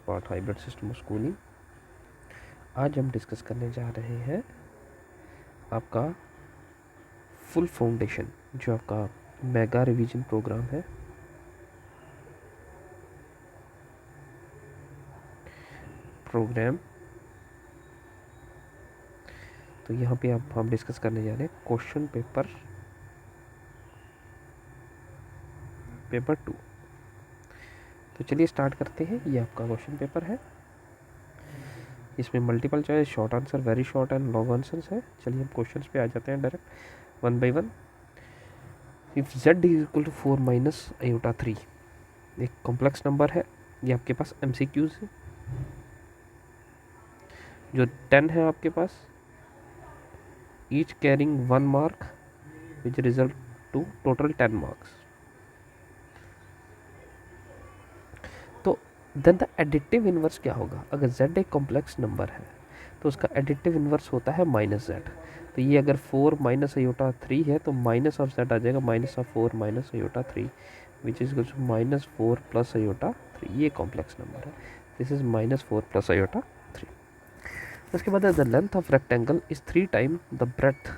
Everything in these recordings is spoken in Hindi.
Part hybrid system of schooling. आज हम डिस्कस करने जा रहे हैं आपका फुल फाउंडेशन, जो आपका मेगा रिवीजन प्रोग्राम है। प्रोग्राम तो यहाँ पे अब हम डिस्कस करने जा रहे हैं क्वेश्चन पेपर 2। तो चलिए स्टार्ट करते हैं। ये आपका क्वेश्चन पेपर है, इसमें multiple choice, short answer, very short and long answers है। चलिए हम क्वेश्चंस पे आ जाते हैं direct one by one. If z is equal to 4 minus iota 3, एक कॉम्प्लेक्स नंबर है। ये आपके पास MCQs है, जो 10 है आपके पास, each carrying 1 mark which result to total 10 marks. तो देन द एडिटिव इनवर्स क्या होगा? अगर z एक कॉम्प्लेक्स नंबर है तो उसका एडिटिव इनवर्स होता है -z। तो ये अगर 4 माइनस आयोटा 3 है तो माइनस ऑफ z आ जाएगा, minus of 4 minus iota 3 which is -4 plus iota 3। ये कॉम्प्लेक्स नंबर है, दिस इज -4 प्लस आयोटा 3। उसके बाद the length of rectangle is 3 time the breadth.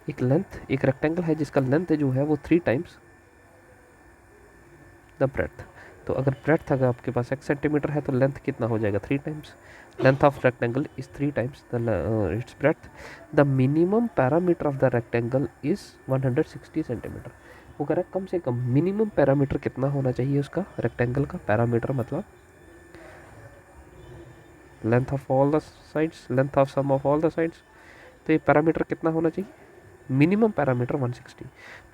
एक रेक्टेंगल है जिसका लेंथ जो है वो 3 टाइम्स द ब्रेथ। तो अगर ब्रेथ अगर आपके पास x सेंटीमीटर है तो लेंथ कितना हो जाएगा? 3 times. Length of rectangle is 3 times it's breath. The minimum parameter of the rectangle is 160 centimetre. वो कह रहा है कम से कम मिनिमम पैरामीटर कितना होना चाहिए उसका, रेक्टेंगल का। पैरामीटर मतलब length of all the sides, length of sum of all the sides. तो ये पैरामीटर कितना होना चाहिए? Minimum perimeter 160।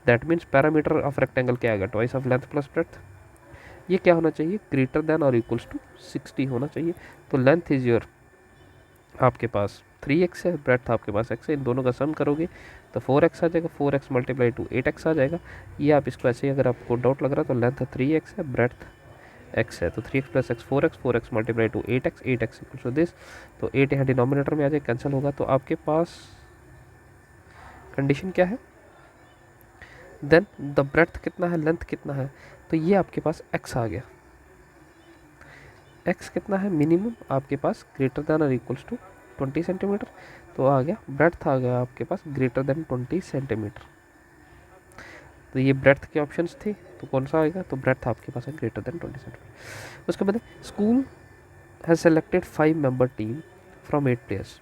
That means perimeter of rectangle क्या आएगा? Twice of length plus breadth. ये क्या होना चाहिए? ग्रेटर देन और इक्वल्स टू 60 होना चाहिए। तो लेंथ इज योर आपके पास 3x है, ब्रेथ आपके पास x है, इन दोनों का सम करोगे तो 4x आ जाएगा, 4x मल्टीप्लाई टू 8x आ जाएगा। ये आप इसको ऐसे ही, अगर आपको डाउट लग रहा है तो लेंथ 3x है, ब्रेथ x है, तो 3x plus x 4x, 4x multiply to 8x, 8x equals to this. तो 8 यहाँ डिनोमिनेटर में आ जाए, कैंसिल होगा। तो आपके पास कंडीशन क्या है? देन द ब्रेथ कितना है, लेंथ कितना है? तो ये आपके पास x आ गया। x कितना है? मिनिमम आपके पास ग्रेटर देन और इक्वल्स टू 20 सेंटीमीटर। तो आ गया ब्रेथ आ गया आपके पास ग्रेटर देन 20 सेंटीमीटर। तो ये ब्रेथ के ऑप्शंस थे, तो कौन सा आएगा? तो ब्रेथ आपके पास है ग्रेटर देन 20 सेंटीमीटर। उसके बाद school has selected 5 member team from 8 players.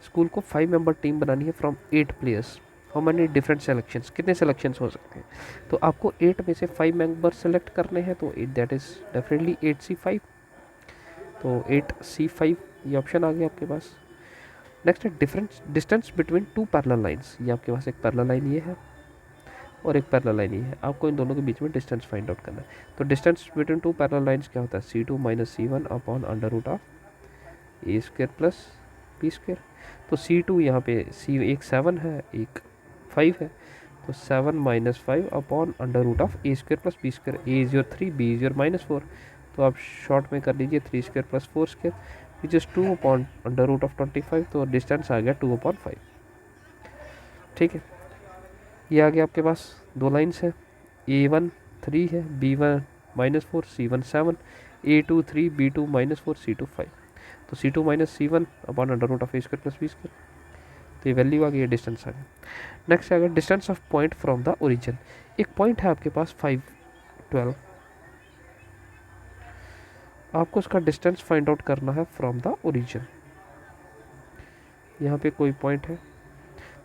School को 5 मेंबर टीम बनानी है from 8 players. How many different selections, कितने सेलेक्शंस हो सकते हैं? तो आपको 8 में से 5 मेंबर सेलेक्ट करने हैं, तो दैट इज डेफिनेटली 8C5। तो 8C5 ये ऑप्शन आ गया आपके पास। नेक्स्ट है difference distance between 2 parallel lines. ये आपके पास एक पैरेलल लाइन ये है और एक पैरेलल लाइन ये है। आपको इन दोनों के बीच में डिस्टेंस फाइंड आउट करना है। तो डिस्टेंस बिटवीन 2 पैरेलल लाइंस क्या होता है? C2 minus C1 upon under root of A² plus B²। तो C2 यहाँ पे एक 7 है, एक 5 है, तो 7 minus 5 upon under root of A² plus B²। A is your 3, B is your -4। तो आप शॉर्ट में कर लीजिए 3² plus 4² which is 2 upon under root of 25। तो डिस्टेंस आ गया 2/5। ठीक है, ये आ गया आपके पास। दो लाइन्स है, A1 3 है, B1 -4, C1 7, A2 3, B2 -4, C2 5। तो C2 minus C1 upon under root of A² plus B²। तो ये वैल्यू आ गई है, डिस्टेंस आ गया। नेक्स्ट आ गया distance of point from the origin. एक पॉइंट है आपके पास 5, 12, आपको उसका डिस्टेंस फाइंड आउट करना है फ्रॉम द ओरिजिन। यहाँ पे कोई पॉइंट है,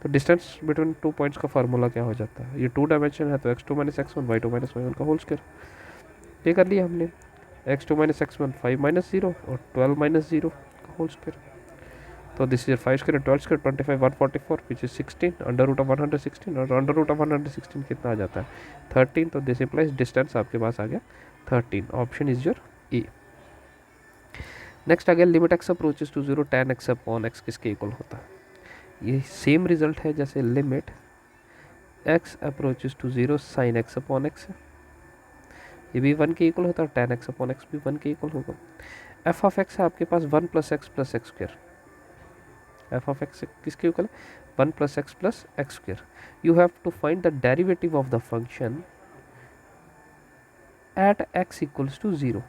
तो डिस्टेंस बिटवीन 2 पॉइंट्स का फार्मूला क्या हो जाता है? ये 2 डायमेंशन है, तो x2 minus x1, y2 minus y1 का होल स्क्वायर। ये कर लिया हमने। x2 माइनस x1 5 माइनस 0 और 12 माइनस 0 का होल स्क्वायर। तो this is 5 square 12 square 25 144 which is 16 under root of 116। और अंडर रूट ऑफ 116 कितना आ जाता है? 13। तो दिस इम्प्लाइज डिस्टेंस आपके पास आ गया 13। Option is your A. Next आ गया limit x approaches to 0 tan x upon x किसके इक्वल होता है? ये सेम रिजल्ट है जैसे limit x approaches to 0 sin x upon x है, ये भी 1 के इक्वल होता है। tan x अपॉन x भी 1 के इक्वल होगा। f ऑफ x है आपके पास 1 plus x square. f of x किसके इक्वल है? 1 plus x square. You have to find the derivative of the function at x equals to 0।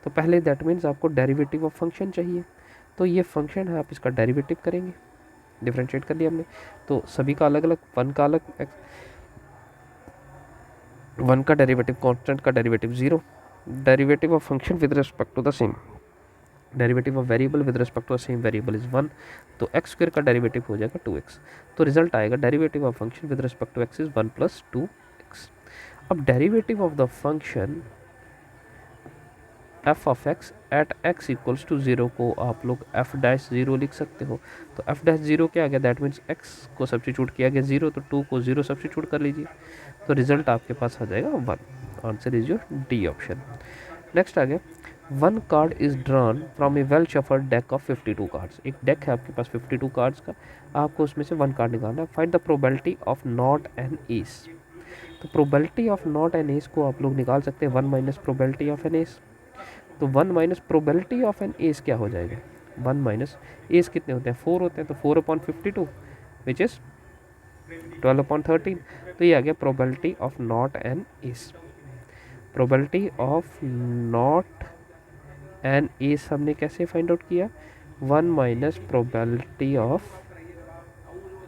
तो पहले दैट मीन्स आपको डेरिवेटिव ऑफ फंक्शन चाहिए, तो ये फंक्शन है, आप इसका डेरिवेटिव करेंगे, डिफरेंशिएट कर लिया हमने, तो सभी का अलग अलग, वन का अलग, वन का डेरिवेटिव कांस्टेंट का derivative 0, derivative of function with respect to the same, derivative of variable with respect to the same variable is 1, तो एक्स स्क्वायर का डेरिवेटिव हो जाएगा 2x, तो रिजल्ट आएगा derivative of function with respect to x is 1 + 2x। अब derivative of the function f of x at x equals to 0 को आप लोग f'0 लिख सकते हो, तो f'0 क्या आ गया, दैट मीन्स x को सब्स्टिट्यूट किया गया 0, तो 2 को 0 सब्स्टिट्यूट कर लीजिए, तो रिजल्ट आपके पास आ जाएगा 1। Answer is your D option. Next आ गया, one card is drawn from a well shuffled deck of 52 cards, एक डेक है आपके पास 52 कार्ड्स का, आपको उसमें से वन कार्ड निकालना है, find the probability of not N ace. तो probability of not N ace को आप लोग निकाल सकते हैं 1 minus probability of N ace, तो 1 minus probability of N ace क्या हो जाएगा, 1 माइनस एस कितने होते हैं, 4 होते हैं, तो 4/52 विच इज 12/13, तो ये आ गया probability of not N S. Probability of not N S हमने कैसे फाइंड आउट किया, 1 minus probability of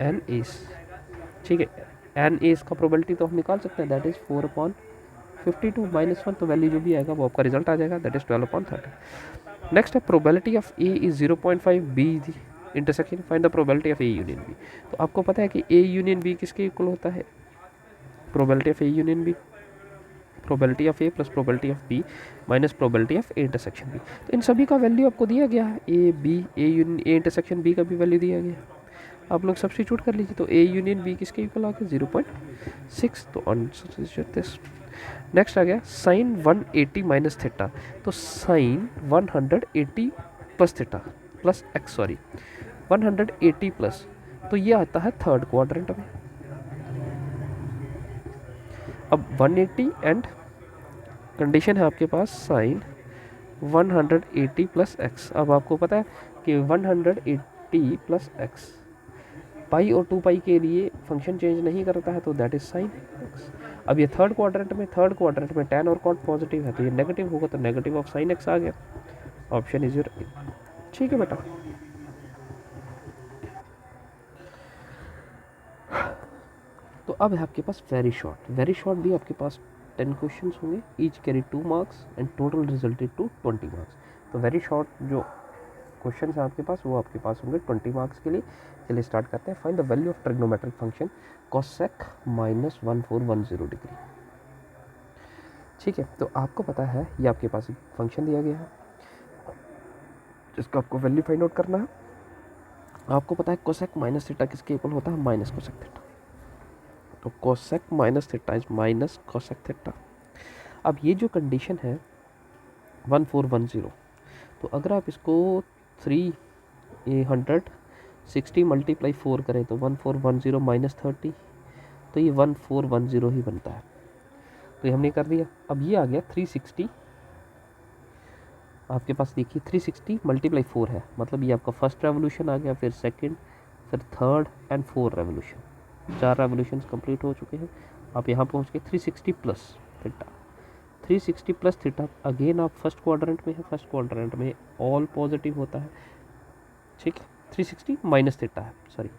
N S, ठीक है, एन एस का प्रोबेबिलिटी तो हम निकाल सकते हैं, दैट इज 4/52 -1, तो वैल्यू जो भी आएगा वो आपका रिजल्ट आ जाएगा, दैट इज 12/13। नेक्स्ट है probability of A is 0.5, B intersection, find the probability of A union B. तो आपको पता है कि ए यूनियन बी किसके इक्वल होता है, probability of A union B, probability of A plus probability of B minus probability of A intersection B. तो इन सभी का वैल्यू आपको दिया गया है, A B, A union A intersection B का भी वैल्यू दिया गया है, आप लोग सब्स्टिट्यूट कर लीजिए, तो ए यूनियन बी किसके इक्वल आ गया 0.6, तो आंसर इज दिस। नेक्स्ट आ गया साइन 180 माइनस थीटा, तो sine 180 plus theta plus x, sorry 180 plus, तो ये आता है थर्ड क्वाड्रेंट में। अब 180 एंड कंडीशन है आपके पास साइन 180 प्लस एक्स, अब आपको पता है कि 180 प्लस एक्स पाई और 2 पाई के लिए फंक्शन चेंज नहीं करता है, तो दैट इज साइन एक्स। अब ये थर्ड क्वाड्रेंट में tan और cot पॉजिटिव है, तो ये नेगेटिव होगा, तो नेगेटिव ऑफ साइन एक्स आ गया, ऑप्शन इज योर ए। ठीक है बेटा, तो अब है आपके पास वेरी शॉर्ट भी आपके पास 10 क्वेश्चंस होंगे, each carry 2 marks and total resulted to 20 marks. तो वेरी शॉर्ट जो क्वेश्चन है आपके पास वो आपके पास होंगे 20 मार्क्स के लिए। चलिए स्टार्ट करते हैं। Find the value of trigonometric function cosec -1410 degree. ठीक है, तो आपको पता है ये आपके पास एक फंक्शन दिया गया है जिसका आपको वैल्यू फाइंड आउट करना है। आपको पता है कोसेक माइनस थीटा किसके इक्वल होता है, माइनस कोसेक थीटा, तो cosec minus theta is minus cosec theta. अब ये जो कंडीशन है 1410, तो अगर आप इसको 360 मल्टीप्लाई 4 करें तो 1410 माइनस 30, तो ये 1410 ही बनता है। तो ये हमने कर दिया। अब ये आ गया 360, आपके पास देखिए 360 मल्टीप्लाई 4 है, मतलब ये आपका फर्स्ट रेवोल्यूशन आ गया, फिर सेकंड, फिर third and fourth revolution, 4 revolution complete हो चुके हैं। आप यहाँ पहुँच गए 360 plus theta, 360 plus theta. Again आप फर्स्ट क्वाड्रेंट में है, फर्स्ट क्वाड्रेंट में ऑल पॉजिटिव होता है। ठीक है, 360 माइनस थीटा है, सॉरी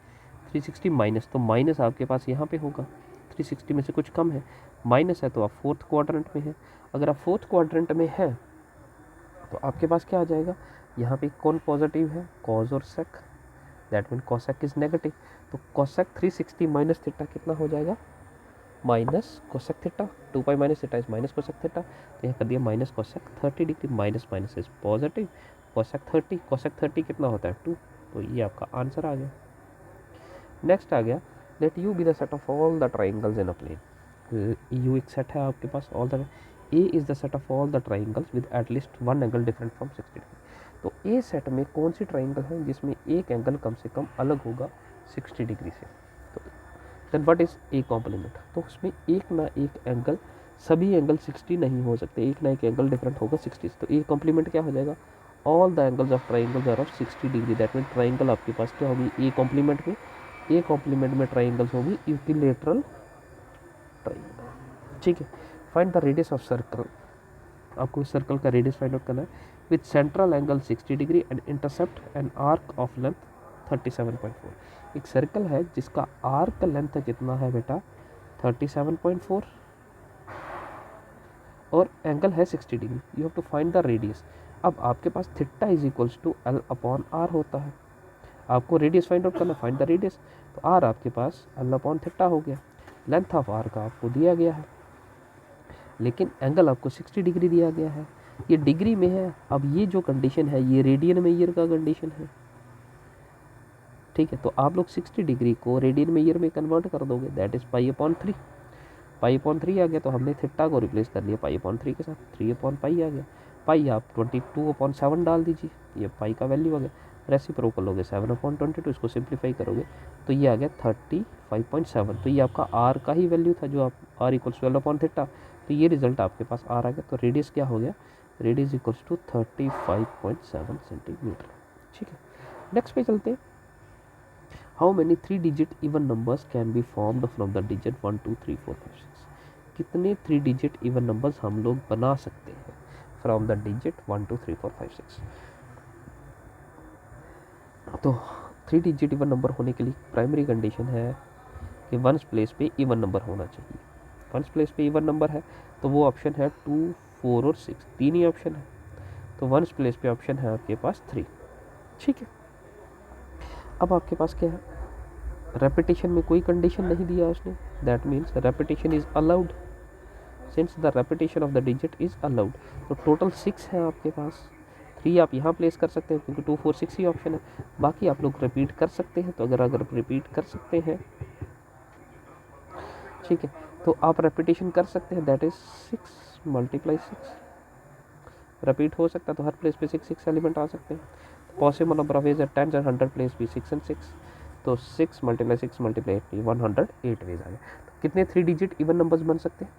360 माइनस, तो माइनस आपके पास यहाँ पे होगा, 360 में से कुछ कम है, माइनस है, तो आप फोर्थ क्वाड्रेंट में है। अगर आप फोर्थ क्वाड्रेंट में है तो आपके पास क्या आ जाएगा, यहाँ पे कौन पॉजिटिव है, कॉज और sec, that mean cosec is negative, तो कोसेक 360 माइनस थीटा कितना हो जाएगा, minus cosec theta, 2 pi minus theta is minus cosec theta, तो यहाँ कर दिया minus cosec 30 degree, minus minus is positive, cosec 30 कितना होता है 2, तो ये आपका आंसर आ गया। नेक्स्ट आ गया let U be the set of all the triangles in a plane. U एक सेट है आपके पास, all the A is the set of all the triangles with at least one angle different from 60 degree. तो ए सेट में कौन सी ट्राइंगल है जिसमें एक एंगल कम से कम अलग होगा 60 डिग्री से, तो then what is a complement, तो उसमें एक ना एक एंगल, सभी एंगल 60 नहीं हो सकते, एक ना एक एंगल डिफरेंट होगा 60 से, तो ए कॉम्प्लीमेंट क्या हो जाएगा, all the angles of triangles are of 60 degree, that mean triangle आपके पास क्या होगी, ए कॉम्प्लीमेंट में ट्राइंगल्स होगी इक्विलैटरल ट्राइंगल। ठीक है, find the radius of circle आपको इस सर्कल का रेडियस फाइंड आउट करना है with central angle 60 degree and intercept an arc of length 37.4। एक सर्कल है जिसका आर्क लेंथ कितना है बेटा 37.4 और एंगल है 60 degree. You have to find the radius. अब आपके पास theta is equals to L upon R होता है। आपको रेडियस फाइंड आउट करना, फाइंड द रेडियस। तो आर आपके पास एल अपॉन थीटा हो गया। लेंथ ऑफ आर का आपको दिया गया है, लेकिन एंगल आपको 60 डिग्री दिया गया है। ये डिग्री में है। अब ये जो कंडीशन है ये रेडियन में ईयर का कंडीशन है, ठीक है। तो आप लोग 60 डिग्री को रेडियन में ईयर में कन्वर्ट कर दोगे, that is pi upon 3। Pi upon 3 आ गया, तो हमने थीटा को रिप्लेस कर लिया पाई अपॉन 3 के साथ, 3 अपॉन पाई आ गया। पाई आप 22/7 डाल दीजिए, ये पाई का वैल्यू आ गया। रेसिप्रोकल हो गया 7/22, इसको सिंप्लीफाई करोगे तो ये आ गया 35.7। तो ये आपका आर का ही वैल्यू था, जो आप आर इक्वल्स 12/थीटा। तो ये रिजल्ट आपके पास आर आ गया। तो रेडियस क्या हो गया, रेडियस इक्वल्स टू 35.7 सेंटीमीटर, ठीक है। नेक्स्ट पे चलते हैं। How many 3 digit even numbers can be formed from the digit 1 2 3 4 5 6। कितने 3 डिजिट इवन नंबर्स हम लोग बना सकते हैं फ्रॉम द डिजिट 1 2 3 4 5 6। तो 3 डिजिट इवन नंबर होने के लिए प्राइमरी कंडीशन है कि वंस प्लेस पे इवन नंबर होना चाहिए। वंस प्लेस पे इवन नंबर है तो वो ऑप्शन है 2 4 और 6, तीन ही ऑप्शन है। तो वंस प्लेस पे ऑप्शन है आपके पास 3, ठीक है। अब आपके पास क्या है, रेपिटेशन में कोई कंडीशन नहीं दिया उसने, that means repetition is allowed, since the repetition of the digit is allowed. तो टोटल 6 है आपके पास। 3 आप यहाँ प्लेस कर सकते हैं क्योंकि 2 4 6 ही ऑप्शन है। बाकी आप लोग रिपीट कर सकते हैं, तो अगर रिपीट कर सकते हैं, ठीक है, तो आप रेपिटेशन कर सकते हैं, दैट इज 6 × 6 रिपीट हो सकता है। तो हर प्लेस पे 6 एलिमेंट आ सकते हैं। पॉसिबल नंबर ऑफ वेज है 10 एंड 100 प्लेस भी 6 and 6। तो 6 × 6 × 8 108 वेज आ गए। तो कितने 3 डिजिट इवन नंबर्स बन सकते हैं,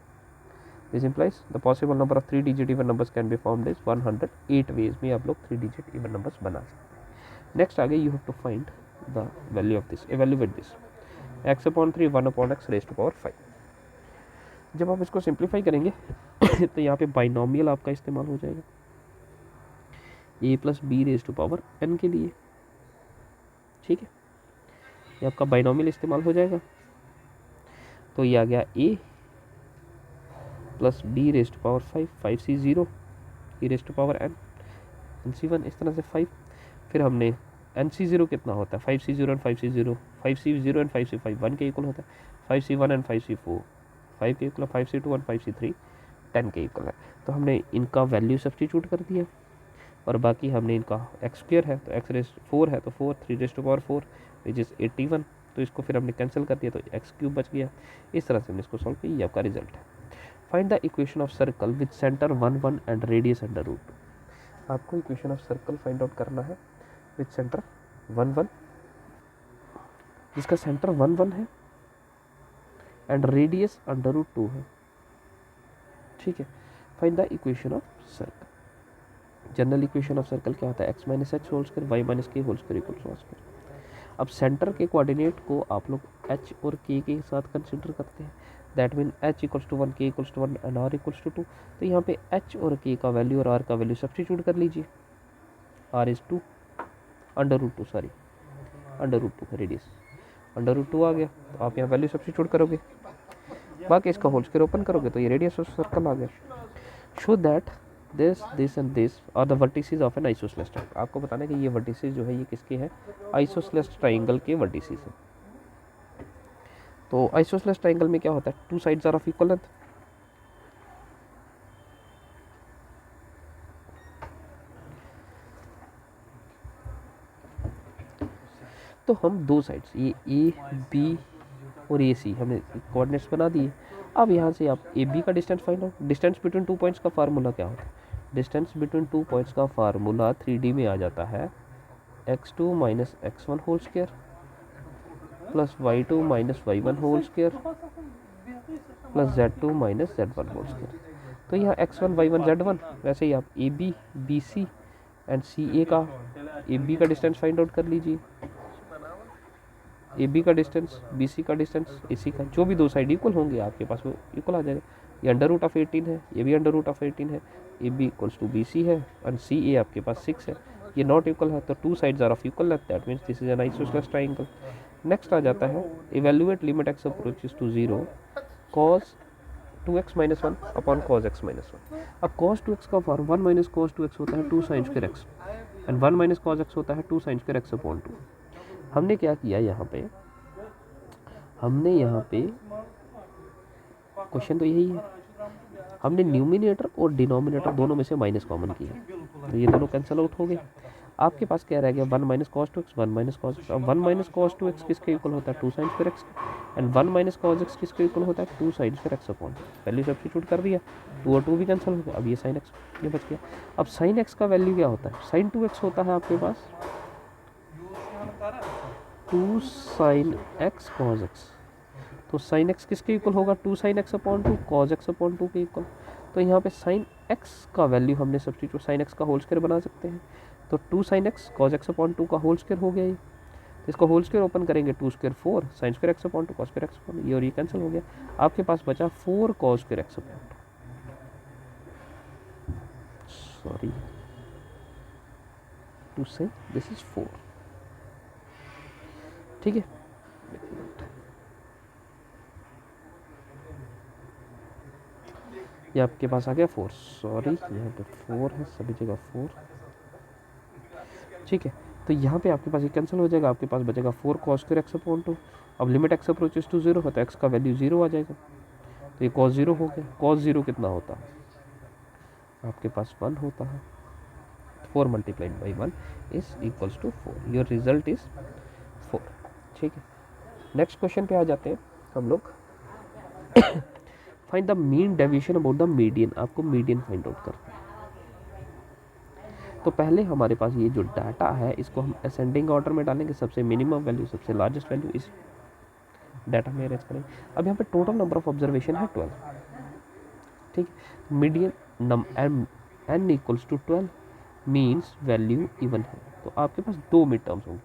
this implies the possible number of 3 digit even numbers can be formed is 108 ways में आप लोग 3 डिजिट इवन नंबर्स बना सकते हैं। नेक्स्ट आगे you have to find the value of this, evaluate this. x/3 1/x raised to power 5। जब आप इसको सिंप्लीफाई करेंगे तो यहाँ पे बाइनोमियल आपका इस्तेमाल हो जाएगा a + b raised to power n के लिए, ठीक है। ये आपका बाइनोमियल इस्तेमाल हो जाएगा। तो ये आ गया a + b raised to power 5, 5c 0 e raised to power n, nc1 इस तरह से 5। फिर हमने nc0 कितना होता है 5c0 and 5c0, 5c0 and 5c5 1 के इक्वल होता है। 5c1 एंड 5c4 5 के इक्वल, 5c2 एंड 5c3 10 के इक्वल है। तो हमने इनका वैल्यू सब्स्टिट्यूट कर दिया और बाकी हमने इनका x² है तो x⁴ है तो 4, 3 raised to power 4 which is 81। तो इसको फिर हमने कैंसिल कर दिया तो x³ बच गया। इस तरह से हमने इसको सॉल्व किया, ये आपका रिजल्ट है। Find the equation of circle with centre 1 1 and radius √2। आपको equation of circle find out करना है विद सेंटर 1 1, जिसका सेंटर 1 1 है एंड रेडियस √2 है, ठीक है। Find the equation of circle. General equation of circle क्या होता है, x - h whole square y - k whole square equal to r square. अब सेंटर के कोऑर्डिनेट को आप लोग h और k के साथ कंसिडर करते हैं, that mean h = 1 k = 1 and r = 2। तो यहाँ पे h और k का वैल्यू और r का वैल्यू सब्स्टिट्यूट कर लीजिए। r इज 2 √2 सॉरी √2 का रेडियस √2 आ गया। तो आप यहाँ वैल्यू सब्स्टिट्यूट करोगे, बाकी इसका होल स्क्वायर ओपन करोगे तो ये रेडियस ऑफ सर्कल आ गया। Show that this and this are the vertices of an isosceles triangle. आपको बताना है कि ये वर्टिसेस जो है ये किसके हैं, आइसोसेलेस ट्रायंगल के वर्टिसेस हैं। तो आइसोसेलेस ट्रायंगल में क्या होता है, 2 sides are of equal length. तो हम 2 साइड्स ये ए बी और ए सी हमने कोऑर्डिनेट्स बना दिए। अब यहाँ से आप ए बी का distance find out. Distance between 2 points का फार्मूला क्या होता है, डिस्टेंस बिटवीन 2 पॉइंट्स का फार्मूला 3D में आ जाता है x2 - x1 whole square plus y2 - y1 whole square plus z2 - z1 whole square. तो यहाँ x1 y1 z1, वैसे ही आप A B B C and C A का ए बी का डिस्टेंस फाइंड आउट कर लीजिए, ए बी का डिस्टेंस, बी सी का डिस्टेंस, ए सी का, जो भी 2 साइड इक्वल होंगे आपके पास वो इक्वल आ जाएगा। ये अंडर रूट ऑफ 18 है, ये भी अंडर रूट ऑफ 18 है, A B equals to B C है एंड सी ए आपके पास 6 है, ये नॉट इक्वल है तो two sides are of equal length, that means this is an isosceles triangle. Next आ जाता है evaluate limit x approaches to 0 cos 2x minus 1 upon cos x minus 1। अब cos 2x का फॉर्म 1 माइनस cos 2x होता है 2 sine square x and 1 minus cos x होता है 2 साइन स्क्वायर x अपॉन 2। हमने क्या किया यहाँ पे, हमने यहाँ पे क्वेश्चन तो यही है, हमने न्यूमिनेटर और डिनोमिनेटर दोनों में से माइनस कॉमन किया, तो ये दोनों कैंसिल आउट हो गए। आपके पास क्या रह गया 1 minus cos 2x 1 minus cos x। अब 1 माइनस कॉस 2x किसके इक्वल होता है 2 sine square x and 1 minus cos x किसके इक्वल होता है 2 sine square x upon. Value substitute कर दिया, 2 और 2 भी कैंसिल हो गया, अब ये साइन x ये बच गया। अब साइन x का वैल्यू क्या होता है, साइन 2x होता है आपके पास 2 साइन x कॉस x, तो साइन x किसके इक्वल होगा 2 sine x upon 2 cos x upon 2 के इक्वल। तो यहाँ पे साइन x का वैल्यू हमने सब्स्टिट्यूट साइन x का होल स्क्वायर बना सकते हैं, तो 2 sine x cos x upon 2 का होल स्क्वायर हो गया ये, तो इसको होल स्क्वायर ओपन करेंगे 2 square 4 sine square x upon 2 cos square x upon, ये और ये कैंसिल हो गया। आपके पास बचा 4 cos square x upon 2, sorry two से दिस इज 4, ठीक है। ये आपके पास आ गया 4, सॉरी यहाँ पे 4 है सभी जगह 4, ठीक है। तो यहाँ पे आपके पास ये कैंसिल हो जाएगा, आपके पास बचेगा 4 cos स्क्वायर x अपॉन 2। अब लिमिट x अप्रोचेस टू 0 होता है, x का वैल्यू 0 आ जाएगा, तो ये cos 0 हो गया। cos 0 कितना होता है आपके पास 1 होता है, 4 multiplied by 1 is equals to 4, your result is 4, ठीक है। नेक्स्ट क्वेश्चन पे आ जाते हैं हम लोग। Find the mean deviation about the median, आपको मीडियन फाइंड आउट करना है। तो पहले हमारे पास ये जो डाटा है इसको हम असेंडिंग ऑर्डर में डालेंगे, सबसे मिनिमम वैल्यू सबसे लार्जेस्ट वैल्यू इस डाटा में अरेंज करेंगे। अब यहाँ पे टोटल नंबर ऑफ ऑब्जर्वेशन है 12, ठीक। Median n equals to 12 means value even है, तो आपके पास 2 मिड टर्म्स होंगे,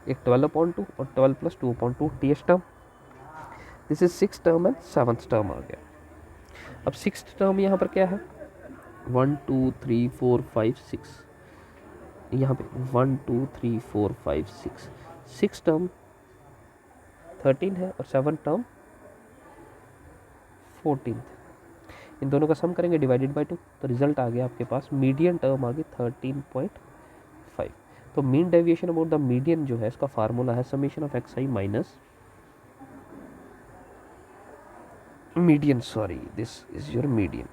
एक 12/2 और 12 + 2/2 टीएस term, this is 6 term and 7th term आ गया। अब 6th टर्म यहाँ पर क्या है 1 2 3 4 5 6, यहाँ पे 1 2 3 4 5 6, 6 टर्म 13 है और 7 टर्म 14, इन दोनों का सम करेंगे डिवाइडेड बाय 2, तो रिजल्ट आ गया आपके पास मीडियन टर्म आ गई 13.5। तो mean deviation about the median जो है इसका फार्मूला है summation of x I minus median, sorry this is your median,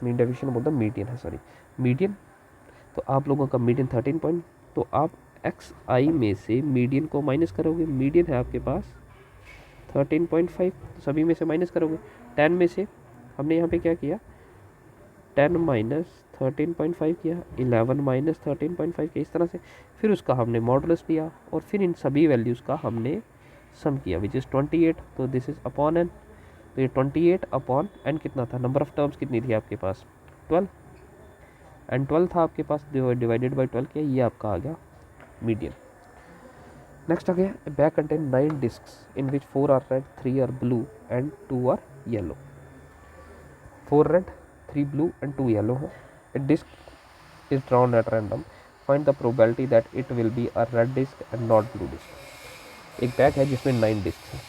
mean deviation about the median है, सॉरी मीडियन। तो आप लोगों का मीडियन 13 पॉइंट, तो आप एक्स आई में से मीडियन को माइनस करोगे, मीडियन है आपके पास 13.5, सभी में से माइनस करोगे, 10 में से हमने यहाँ पे क्या किया 10 माइनस 13.5 किया, 11 माइनस 13.5 किया, इस तरह से फिर उसका हमने मॉडुलस लिया और फिर इन सभी वैल्यूज़ का हमने सम किया विच इज़ 28, तो दिस इज अपॉन एन, तो ये 28 अपॉन एन कितना था, नंबर ऑफ टर्म्स कितनी थी आपके पास 12 एंड 12 था आपके पास, डिवाइडेड बाई 12 किया, ये आपका आ गया मीडियन। नेक्स्ट आ गया bag contain 9 discs in which 4 are red 3 are blue and 2 are yellow, 4 red 3 blue and 2 yellow है। A disc is drawn at random. Find the probability that it will be a red disc and not blue disc। एक बैग है जिसमें 9 डिस्क है,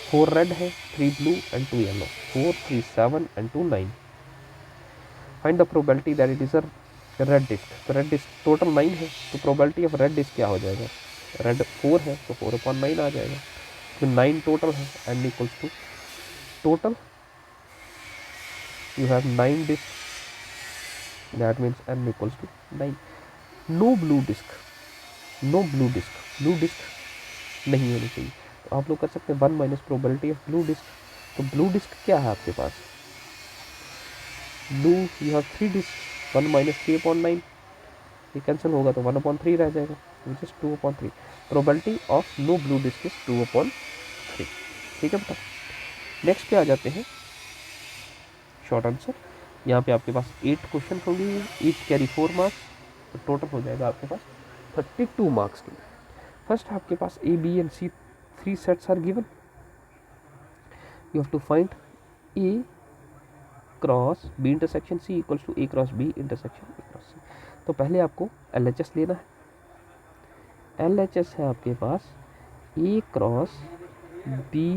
4 रेड है 3 blue and 2 yellow, 4 3 7 and 2 9। Find the probability that it is a red disc। तो रेड डिस्क टोटल 9 है, तो प्रोबेबिलिटी ऑफ रेड डिस्क क्या हो जाएगा, रेड 4 है तो 4/9 आ जाएगा, तो 9 टोटल है, n equals to total you have 9 discs, that means n equals to 9। no blue disc, no blue disc, blue disc नहीं होनी चाहिए, तो आप लोग कर सकते हैं 1 minus probability of blue disc. तो ब्लू डिस्क क्या है आपके पास, blue you have 3 disc, 1 minus 3/9, ये कैंसिल होगा तो 1/3 रह जाएगा which is 2/3, probability of no blue disc is 2/3, ठीक है बेटा। नेक्स्ट पे आ जाते हैं शॉर्ट आंसर, यहाँ पे आपके पास 8 क्वेश्चन होंगे, ईच कैरी 4 मार्क्स, तो टोटल हो जाएगा आपके पास 32 मार्क्स के लिए। फर्स्ट आपके पास A B and C 3 sets are given, you have to find A cross B intersection C equals to A cross B intersection A cross C. तो पहले आपको LHS लेना है। LHS है आपके पास A cross B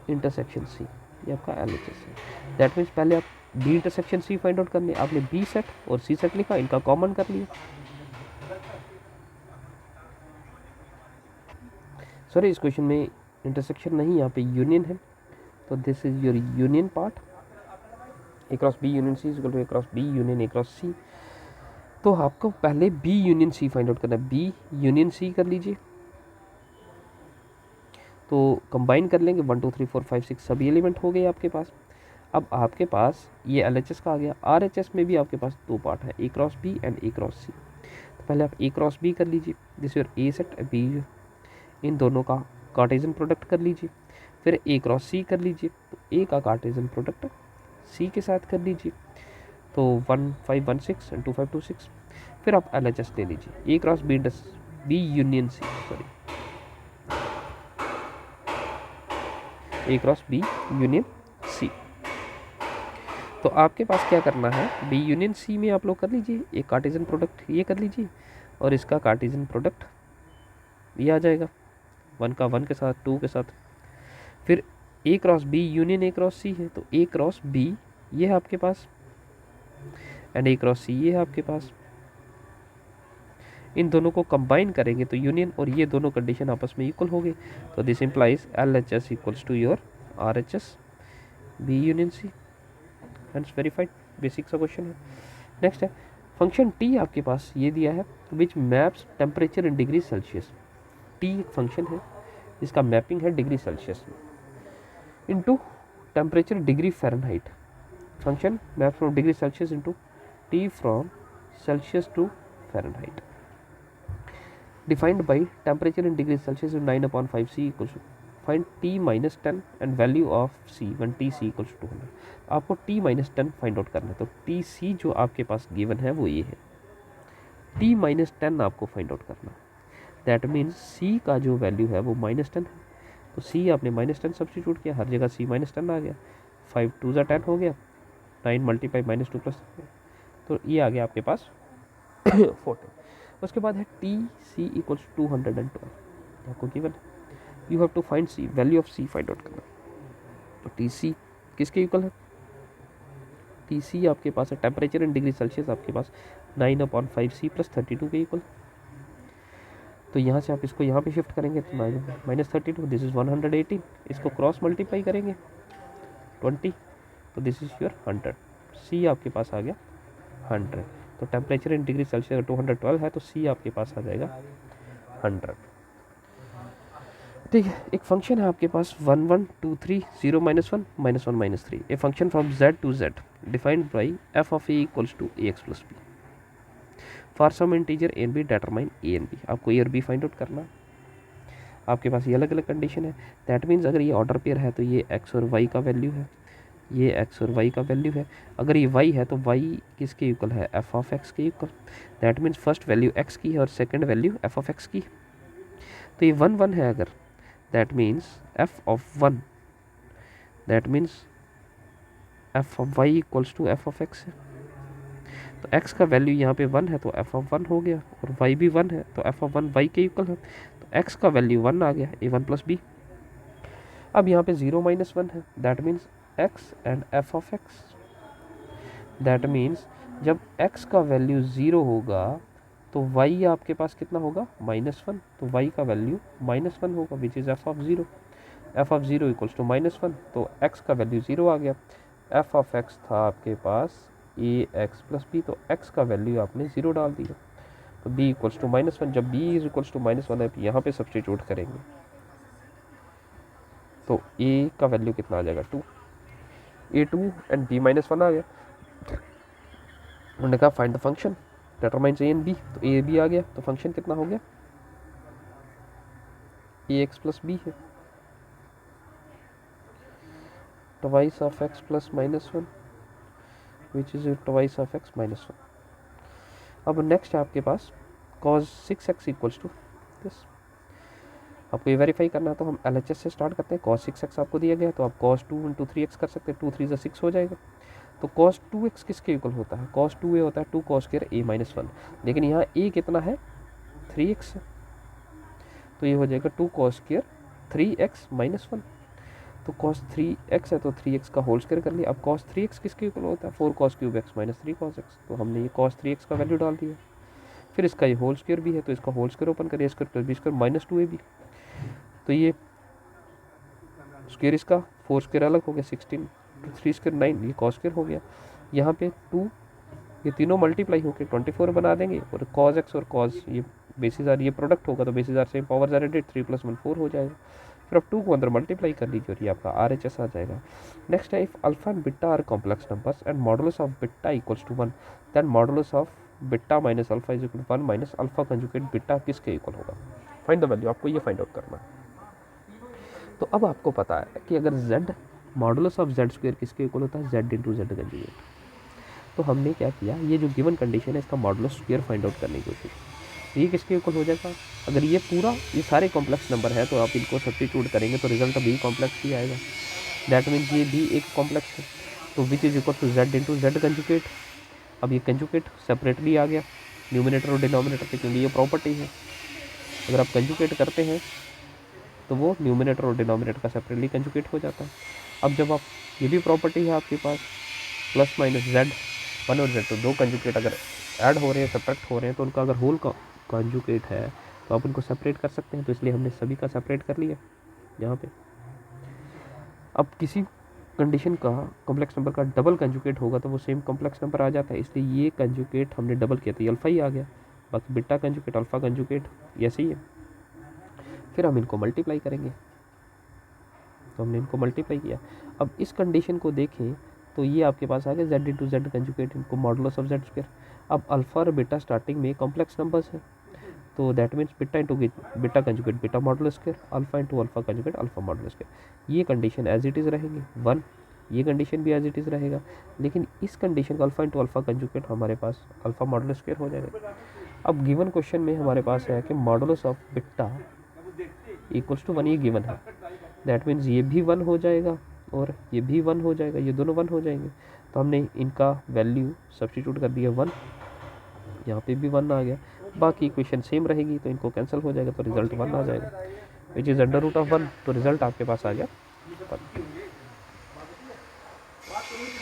intersection C, ये आपका LHS है। दैट मीन्स पहले आप B intersection C find out करने, आपने बी सेट और सी सेट लिखा, इनका कॉमन कर लिया। सॉरी, इस क्वेश्चन में इंटरसेक्शन नहीं, यहाँ पे यूनियन है, तो this is your union part. A cross B union C equal to A cross B union A cross C. तो आपको पहले B union C find out करना है, बी यूनियन सी कर लीजिए। तो कंबाइन कर लेंगे, 1 2 3 4 5 6 सभी एलिमेंट हो गए आपके पास। अब आपके पास ये LHS का आ गया। RHS में भी आपके पास 2 पार्ट है, A cross B and A cross C. तो पहले आप ए क्रॉस बी कर लीजिए, this your A set B, इन दोनों का कार्टेशियन प्रोडक्ट कर लीजिए। फिर ए क्रॉस सी कर लीजिए, तो ए का कार्टेशियन प्रोडक्ट सी के साथ कर लीजिए, तो 1 5 1 6 एंड 2 5 2 6। फिर आप LHS ले लीजिए, A cross B union C, sorry A cross B union C. तो आपके पास क्या करना है, बी यूनियन सी में आप लोग कर लीजिए एक कार्टेशियन प्रोडक्ट ये कर लीजिए, और इसका कार्टेशियन प्रोडक्ट ये आ जाएगा 1 का 1 के साथ 2 के साथ। फिर A cross B union A cross C है, तो ए क्रॉस बी ये है आपके पास एंड ए क्रॉस सी ये है आपके पास। इन दोनों को कंबाइन करेंगे तो यूनियन और ये दोनों कंडीशन आपस में इक्वल हो गए, तो this implies LHS equals to your RHS B union C, hence verified. Basic सा क्वेश्चन है। नेक्स्ट है फंक्शन टी आपके पास ये दिया है, which maps temperature in degree Celsius. T एक फंक्शन है, इसका मैपिंग है degree Celsius into temperature degree Fahrenheit. Function maps from degree Celsius into T from Celsius to Fahrenheit, defined by temperature in degree Celsius is 9/5 C equals to find T minus 10 and value of C when TC equals to 200। आपको T minus 10 फाइंड आउट करना है, तो TC जो आपके पास गिवन है वो ये है, T minus 10 आपको फाइंड आउट करना। दैट मीन्स C का जो वैल्यू है वो -10 है, तो C आपने -10 सब्सटीट्यूट किया, हर जगह C -10 आ गया, 5 2 ज़ा 10 हो गया, 9 मल्टीप्लाई -2 प्लस, तो ये आ गया आपके पास 14। उसके बाद है टी सी इक्वल्स 212, आपको given you have to find C, value of C find out करना। तो टी सी किसके इक्वल है, टी सी आपके पास है टेम्परेचर इन डिग्री सेल्सियस आपके पास 9/5 C प्लस 32 के इक्वल। तो यहाँ से आप इसको यहाँ पे शिफ्ट करेंगे तो -32, दिस इज 118, इसको क्रॉस मल्टीप्लाई करेंगे 20, तो दिस इज योर 100। सी आपके पास आ गया 100। तो टेम्परेचर इन डिग्री सेल्सियस 212 है, तो सी आपके पास आ जाएगा 100। ठीक है, एक फंक्शन है आपके पास 1 1 2 3 0 -1 -1 -3, a function from z to z defined by f of a equals to ax plus b for some integer a and b determine a and b। आपको a और b फाइंड आउट करना। आपके पास ये अलग अलग कंडीशन है, दैट मीन्स अगर ये ऑर्डर पेयर है तो ये x और y का वैल्यू है, ये x और y का वैल्यू है। अगर ये y है तो y किसके इक्वल है, f ऑफ x के equal. That means first value x की है और second value f of x की। तो ये 1 1 है अगर, that means f of 1, that means f of y equals to f of x है। तो x का वैल्यू यहाँ पे 1 है तो f ऑफ 1 हो गया, और y भी 1 है तो f ऑफ 1 y के इक्वल है, तो x का वैल्यू 1 आ गया, a1 प्लस b। अब यहाँ पे 0 -1 है, that means x and f of x। That means जब x का वैल्यू 0 होगा तो y आपके पास कितना होगा, -1, तो y का वैल्यू -1 होगा, which is f of 0। f of 0 equals to -1, तो x का वैल्यू 0 आ गया। f ऑफ x था आपके पास ax प्लस b, तो x का वैल्यू आपने 0 डाल दिया, तो b इक्वल्स टू -1। जब b इज इक्वल्स टू -1 है तो यहाँ पे सब्स्टिट्यूट करेंगे, तो a का वैल्यू कितना आ जाएगा 2, a2 एंड b -1 आ गया। उन्होंने कहा find the function determines a and b, तो a b आ गया, तो फंक्शन कितना हो गया, ax प्लस b है, twice of x plus -1 which is twice of x -1। अब नेक्स्ट है आपके पास cos 6x equals to this. आपको ये वेरीफाई करना है तो हम LHS से स्टार्ट करते हैं। cos 6x आपको दिया गया तो आप cos 2 × 3x कर सकते हैं, 2 3 6 हो जाएगा। तो cos 2x किसके इक्वल होता है? cos 2a होता है 2 cos स्क्वायर a - 1, लेकिन यहाँ a कितना है? 3x है, तो ये हो जाएगा 2 cos स्क्वायर 3x - 1। तो cos 3x है तो 3x का होल स्क्वायर कर लिया। अब cos 3x किसके इक्वल होता है? 4 cos cube x - 3 cos x, तो हमने ये cos 3x का वैल्यू डाल दिया। फिर इसका ये होल स्क्वायर भी है तो इसका होल स्क्वायर ओपन करिए, square plus B square minus 2ab, तो ये स्क्वायर इसका 4 स्क्वायर अलग हो गया 16, 3 स्क्वायर 9, ये cos स्क्वायर हो गया। यहाँ पे 2 ये तीनों मल्टीप्लाई होकर 24 बना देंगे, और cos x और cos ये बेसिस आर ये प्रोडक्ट होगा तो basis are same powers are added, 3 + 1 4 हो जाएगा। फिर आप 2 को अंदर मल्टीप्लाई कर लीजिए और ये आपका RHS आ जाएगा। नेक्स्ट है, if alpha and beta are complex numbers and modulus of beta equals to 1, then modulus of beta minus alpha is equal to 1 minus alpha conjugate beta किसके इक्वल होगा? फाइंड द वैल्यू, आपको ये फाइंड आउट करना है। तो अब आपको पता है कि अगर z modulus of z square किसके इक्वल होता है? z × z conjugate. तो हमने क्या किया, ये जो गिवन कंडीशन है इसका मॉडुलस स्क्वायर फाइंड आउट करने की कोशिश। ये किसके इक्वल हो जाएगा? अगर ये पूरा ये सारे कॉम्प्लेक्स नंबर है तो आप इनको सब्स्टिट्यूट करेंगे तो रिजल्ट भी कॉम्प्लेक्स ही आएगा। दैट मीन्स ये भी एक कॉम्प्लेक्स है, तो which is equal to z × z conjugate. अब ये कंजुगेट सेपरेटली आ गया न्यूमिनेटर और डिनोमिनेटर पे, क्योंकि ये प्रॉपर्टी है। अगर आप कंजुगेट करते हैं तो वो न्यूमिनेटर और डिनोमिनेटर का सेपरेटली कंजुगेट हो जाता है। अब जब आप ये भी प्रॉपर्टी है आपके पास प्लस माइनस z 1 और z, तो दो कंजुगेट अगर ऐड हो रहे हैं सब्ट्रैक्ट हो रहे हैं तो उनका अगर होल का कंजुगेट है तो आप उनको सेपरेट कर सकते हैं, तो इसलिए हमने सभी का सेपरेट कर लिया यहाँ पे। अब किसी कंडीशन का कॉम्प्लेक्स नंबर का डबल कंजुगेट होगा तो वो सेम कॉम्प्लेक्स नंबर आ जाता है, इसलिए ये कंजुगेट हमने डबल किया था, अल्फा ही आ गया। बाकी बीटा कंजुगेट अल्फा कंजुगेट ऐसे ही है। फिर हम इनको मल्टीप्लाई करेंगे, तो हमने इनको मल्टीप्लाई किया। अब इस कंडीशन को देखें तो ये आपके पास आ गया z × z कंजुगेट, इनको मॉडुलस ऑफ z स्क्वायर। अब अल्फा और बीटा स्टार्टिंग में कॉम्प्लेक्स नंबर्स है, तो that means beta into beta conjugate beta modulus square, alpha into alpha conjugate alpha modulus square. ये कंडीशन एज इट इज़ रहेंगे 1, ये कंडीशन भी एज इट इज़ रहेगा, लेकिन इस कंडीशन का अल्फा इंटू अल्फा कंजुगेट हमारे पास अल्फा मॉडुलस स्क्वायर हो जाएगा। अब गिवन क्वेश्चन में हमारे पास है कि modulus of beta equals to 1, ये गिवन है। दैट मीन्स ये भी 1 हो जाएगा और ये भी 1 हो जाएगा, ये दोनों 1 हो जाएंगे। तो हमने इनका वैल्यू सब्स्टिट्यूट कर दिया 1, यहाँ पे भी 1 आ गया। बाकी इक्वेशन सेम रहेगी तो इनको कैंसिल हो जाएगा, तो रिजल्ट 1 आ जाएगा, विच इज़ √1। तो रिजल्ट आपके पास आ गया 1।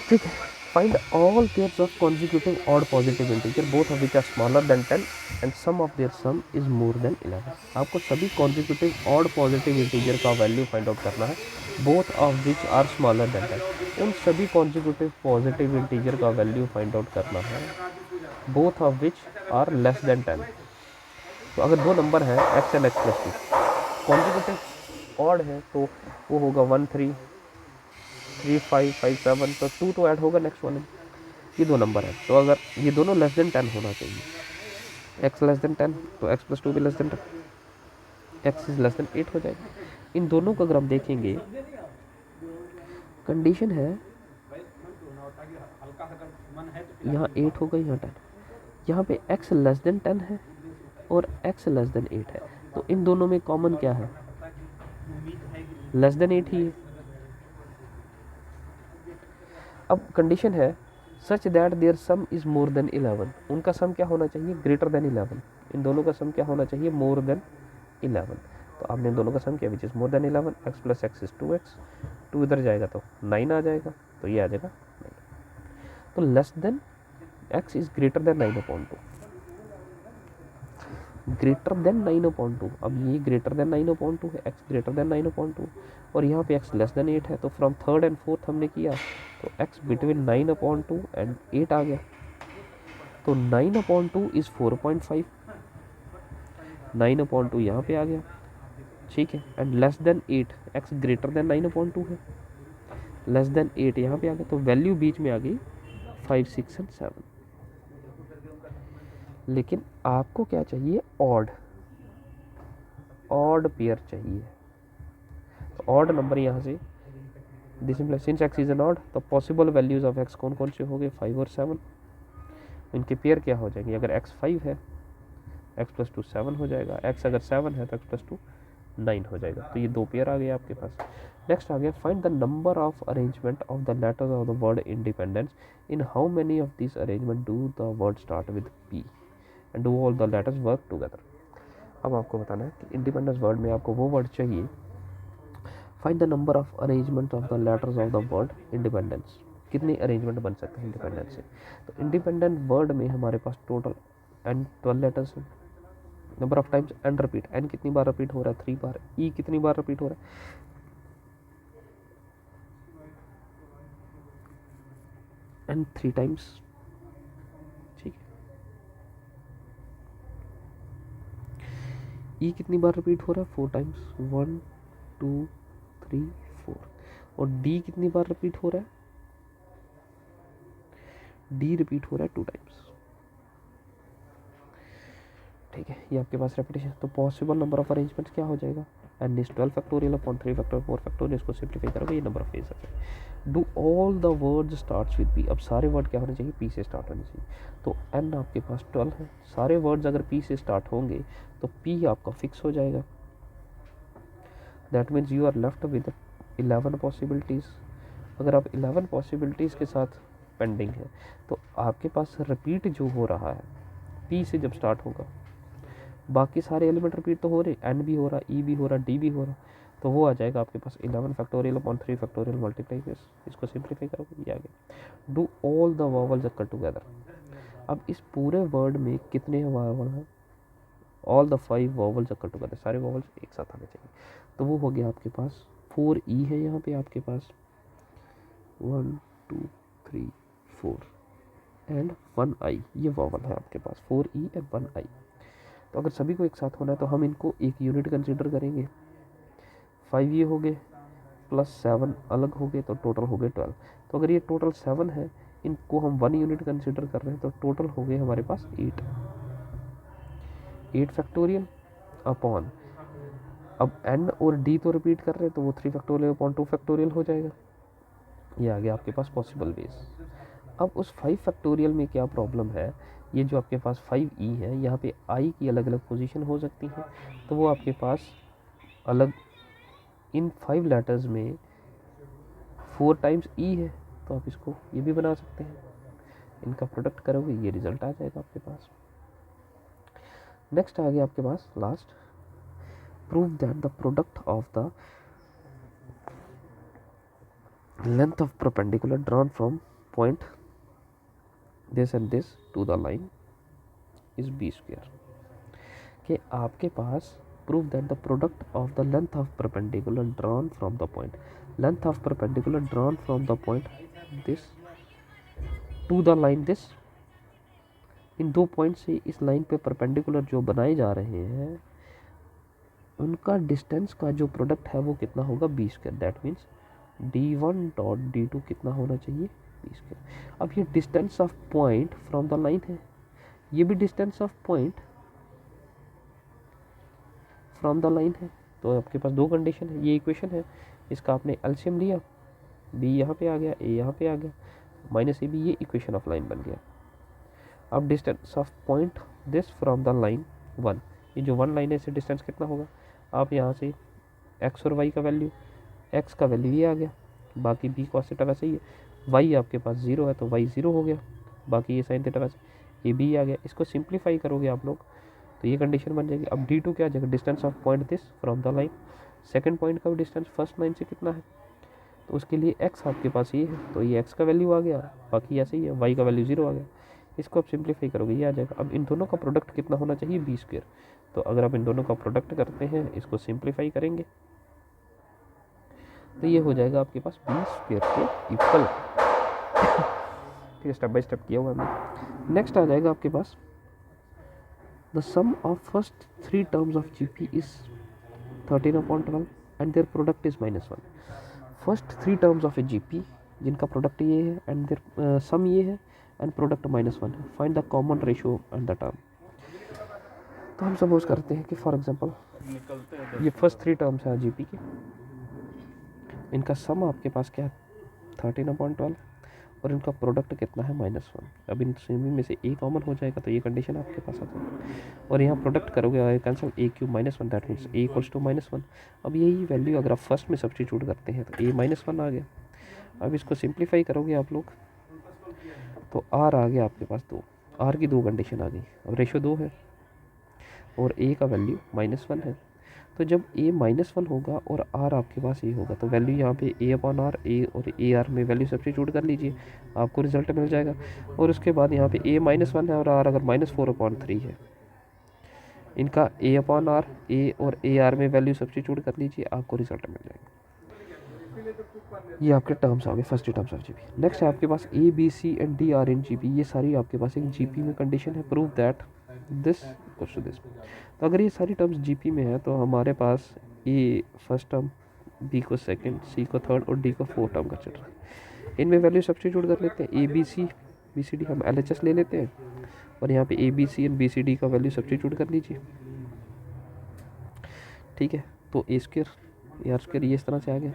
ठीक है, find all pairs of consecutive odd positive integer both of which are smaller than 10 and sum of their sum is more than 11। आपको सभी कॉन्जिक्यूटिव ऑड पॉजिटिव इंटीजर का वैल्यू फाइंड आउट करना है, both of which are smaller than 10। उन सभी कॉन्जिक्यूटिव पॉजिटिव इंटीजर का वैल्यू फाइंड आउट करना है, both of which are less than 10। तो अगर दो नंबर है x and x + 2, consecutive odd है तो वो होगा 1 3 3 5 5 7, तो 2 तो ऐड होगा नेक्स्ट वाले। ये दो नंबर है तो अगर ये दोनों लेस देन 10 होना चाहिए, x लेस देन 10 तो x + 2 भी less than 10, x is less than 8 हो जाएगा। इन दोनों को अगर हम देखेंगे कंडीशन है यहाँ 8 होगा यहाँ 10, यहाँ पे x लेस देन 10 है और x लेस देन 8 है, तो इन दोनों में कॉमन क्या है? लेस देन 8 ही है। अब कंडीशन है such that their sum is more than 11, उनका सम क्या होना चाहिए? Greater then 11। इन दोनों का सम क्या होना चाहिए? मोर देन 11। तो आपने इन दोनों का सम किया which is more than 11, x + x is 2x, 2 इधर जाएगा तो 9 आ जाएगा, तो ये आ जाएगा 9। तो less than x is greater than 9/2, greater than 9/2। अब ये ग्रेटर देन 9/2 है, x ग्रेटर देन 9/2 और यहाँ पे x लेस देन 8 है, तो फ्रॉम थर्ड एंड फोर्थ हमने किया तो x बिटवीन 9/2 एंड 8 आ गया, तो 9/2 इज 4.5, 9/2 यहाँ पे आ गया, ठीक है। And less than 8, x greater than 9/2 है, लेस देन 8 यहाँ पे आ गया, तो वैल्यू बीच में आ गई 5 6 एंड 7। लेकिन आपको क्या चाहिए? ऑड पेयर चाहिए। तो ऑड नंबर यहाँ से this implies since x is an odd, तो पॉसिबल वैल्यूज ऑफ x कौन कौन से हो गए? 5 और 7। इनके पेयर क्या हो जाएंगे? अगर x 5 है, एक्स प्लस 2 7 हो जाएगा, एक्स अगर 7 है तो एक्स प्लस 2 9 हो जाएगा। तो ये 2 पेयर आ गए आपके पास। नेक्स्ट आ गया find the number of arrangement of the letters of the word independence in how many of this arrangement do the word start with P and do all the letters work together. अब आपको बताना है कि इंडिपेंडेंस वर्ड में आपको वो वर्ड चाहिए। Find the number of arrangement of the letters of the word independence, कितने अरेंजमेंट बन सकते हैं इंडिपेंडेंस से। तो इंडिपेंडेंट वर्ड में हमारे पास टोटल एन 12 लेटर्स हैं। Number of times N repeat, N कितनी बार रिपीट हो रहा है 3 बार, ई कितनी बार रिपीट हो रहा है एन 3 टाइम्स, ठीक है। ई कितनी बार रिपीट हो रहा है 4 टाइम्स, 1 2 3 4। और डी कितनी बार रिपीट हो रहा है, डी रिपीट हो रहा है 2 टाइम्स, ठीक है। ये आपके पास रेपिटेशन। तो पॉसिबल नंबर ऑफ अरेंजमेंट्स क्या हो जाएगा, N is 12 factorial upon 3 factorial 4 factorial, इसको सिंप्लीफाई करोगे ये नंबर ऑफ फेज आ जाएगा। Do all the words starts with P, अब सारे वर्ड क्या होने चाहिए, पी से स्टार्ट होने चाहिए। तो एन आपके पास 12 है, सारे वर्ड्स अगर पी से स्टार्ट होंगे तो पी आपका फिक्स हो जाएगा। That means you are left with 11 possibilities. अगर आप 11 पॉसिबिलिटीज़ के साथ पेंडिंग है तो आपके पास रिपीट जो हो रहा है पी से जब स्टार्ट होगा, बाकी सारे एलिमेंट रिपीट तो हो रहे, एन भी हो रहा, ई भी हो रहा, डी भी हो रहा, तो वो आ जाएगा आपके पास 11 factorial upon 3 factorial multiply this, इसको सिंप्लीफाई करोगे ये आ गया। Do all the vowels occur together, अब इस पूरे वर्ड में कितने वॉवल हैं, all the 5 vowels occur together, सारे वॉवल्स एक साथ आने चाहिए। तो वो हो गया आपके पास 4 ई है यहाँ पे आपके पास 1 2 3 4 एंड 1 आई, ये वॉवल है आपके पास 4 ई एंड 1 आई। तो अगर सभी को एक साथ होना है तो हम इनको एक यूनिट कंसीडर करेंगे। 5 ये हो गए प्लस 7 अलग हो गए तो टोटल हो गए 12। तो अगर ये टोटल 7 है, इनको हम 1 यूनिट कंसीडर कर रहे हैं तो टोटल हो गए हमारे पास 8 फैक्टोरियल अपॉन, अब एन और डी तो रिपीट कर रहे हैं तो वो 3 फैक्टोरियल अपॉन 2 फैक्टोरियल हो जाएगा। ये आ गया आपके पास पॉसिबल वेज। अब उस 5 फैक्टोरियल में क्या प्रॉब्लम है, ये जो आपके पास 5 ई है यहाँ पे आई की अलग अलग पोजीशन हो सकती है, तो वो आपके पास अलग इन 5 लेटर्स में 4 टाइम्स ई है, तो आप इसको ये भी बना सकते हैं, इनका प्रोडक्ट करोगे ये रिजल्ट आ जाएगा आपके पास। नेक्स्ट आ गया आपके पास last, prove that the product of the length of perpendicular drawn from point this and this to the line is B square. कि आपके पास prove that the product of the length of perpendicular drawn from the point, length of perpendicular drawn from the point this to the line this, इन 2 पॉइंट से इस लाइन पे परपेंडिकुलर जो बनाए जा रहे हैं उनका डिस्टेंस का जो प्रोडक्ट है वो कितना होगा B square. That means d1 dot d2 कितना होना चाहिए बी स्क्वायर। अब ये distance of point from the line है, ये भी distance of point from the line है, तो आपके पास 2 कंडीशन है। ये इक्वेशन है, इसका आपने एलसीएम लिया, बी यहाँ पे आ गया, ए यहाँ पे आ गया, माइनस ए बी, ये इक्वेशन ऑफ लाइन बन गया। अब distance of point this from the line 1, ये जो 1 लाइन है इससे डिस्टेंस कितना होगा, आप यहाँ से एक्स और वाई का वैल्यू, एक्स का वैल्यू ये आ गया, बाकी बी कॉस थीटा वैसे ही है, वाई आपके पास 0 है तो वाई 0 हो गया, बाकी ये साइन थीटा वैसे, ये बी आ गया। इसको सिंप्लीफाई करोगे आप लोग तो ये कंडीशन बन जाएगी। अब d2 क्या आ जाएगा, distance of point this from the line, second point का भी डिस्टेंस फर्स्ट लाइन से कितना है, तो उसके लिए x आपके पास ये है तो ये x का वैल्यू आ गया, बाकी ऐसे ही है, y का वैल्यू 0 आ गया। इसको आप सिंप्लीफाई करोगे ये आ जाएगा। अब इन दोनों का प्रोडक्ट कितना होना चाहिए बी स्क्वायर, तो अगर आप इन दोनों का प्रोडक्ट करते हैं, इसको सिंप्लीफाई करेंगे तो ये हो जाएगा आपके पास बी स्क्वायर के इक्वल। ठीक है, स्टेप बाय स्टेप किया हुआ हमने। नेक्स्ट आ जाएगा आपके पास the sum of first 3 terms of GP is 13/12 and their product is -1। First 3 terms of a GP जिनका प्रोडक्ट ये है एंड देयर सम ये है एंड प्रोडक्ट -1 है, find the common ratio and the term. तो हम सपोज करते हैं कि फॉर एग्जांपल ये फर्स्ट 3 टर्म्स है जीपी के, इनका सम आपके पास क्या है 13/12, और इनका प्रोडक्ट कितना है -1। अब इन सभी में से ए कॉमन हो जाएगा तो ये कंडीशन आपके पास आ जाएगी। और यहाँ प्रोडक्ट करोगे cancel, a³ -1, that means a equals to -1। अब यही वैल्यू अगर आप फर्स्ट में सब्स्टिट्यूट करते हैं तो a -1 आ गया। अब इसको सिंप्लीफाई करोगे आप लोग तो r आ गया आपके पास 2। r की 2 कंडीशन आ गई। अब रेशो 2 है और a का वैल्यू -1 है। तो जब a -1 होगा और r आपके पास ये होगा तो वैल्यू यहाँ पे a/r, a और ar में वैल्यू सब्स्टिट्यूट कर लीजिए, आपको रिजल्ट मिल जाएगा। और उसके बाद यहाँ पे a -1 है और r अगर -4/3 है, इनका a/r, a और ar में वैल्यू सब्स्टिट्यूट कर लीजिए, आपको रिजल्ट मिल जाएगा। ये आपके टर्म्स आ गए, first terms of GP. Next है आपके पास A B C and D are in GP. ये सारी आपके पास एक जीपी में कंडीशन है, prove that this equals to this. तो अगर ये सारी टर्म्स जीपी में है तो हमारे पास ए फर्स्ट टर्म, बी को सेकंड, सी को थर्ड और डी को फोर्थ टर्म कंसिडर है। इनमें वैल्यू सब्स्टिट्यूट कर लेते हैं। ए बी सी डी हम LHS ले लेते हैं और यहाँ पे A B C and B C D का वैल्यू सब्स्टिट्यूट कर लीजिए, ठीक है। तो ए स्क्वायर आर स्क्वायर ये इस तरह से आ गया।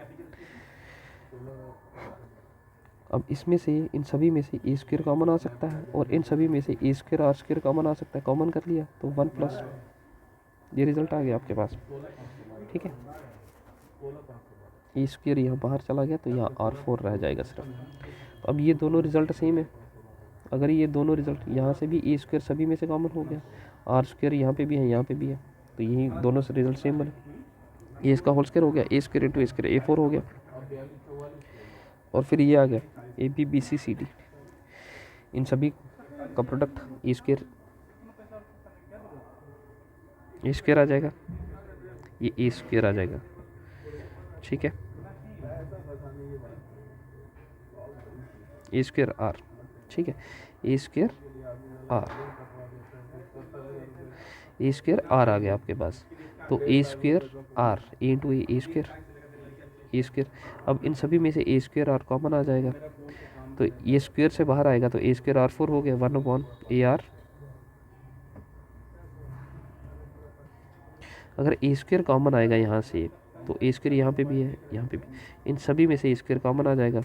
अब इसमें से इन सभी में से ए स्क्वायर कॉमन आ सकता है और इन सभी में से A square are square common आ सकता है। कॉमन कर लिया तो 1+ ये रिजल्ट आ गया आपके पास, ठीक है। ए स्क्वायर यहाँ बाहर चला गया तो यहाँ R4 रह जाएगा सिर्फ। तो अब ये दोनों रिजल्ट सेम है। अगर ये दोनों रिजल्ट यहाँ से भी ए स्क्वायर सभी में से कॉमन हो गया, आर स्क्वायर यहाँ पे भी है, यहाँ पे भी है, तो यही दोनों से रिजल्ट सेम बने। ए इसका होल स्क्वायर हो गया, A square into A square A4 हो गया। और फिर ये आ गया A B B C C D, इन सभी का प्रोडक्ट ए स्क्वायर आ जाएगा, ये ए स्क्वायर आ जाएगा, ठीक है। ए स्क्वायर आर, ठीक है, A square R, A square R आ गया आपके पास। तो A square R, A into A square, A square. अब इन सभी में से ए स्क्वायर आर कॉमन आ जाएगा तो ये स्क्वायर से बाहर आएगा तो ए स्क्वायर R4 हो गया 1/AR। अगर ए स्क्वायर कॉमन आएगा यहाँ से तो ए स्क्वायर यहाँ पे भी है, यहाँ पे भी, इन सभी में से ए स्क्वायर कॉमन आ जाएगा,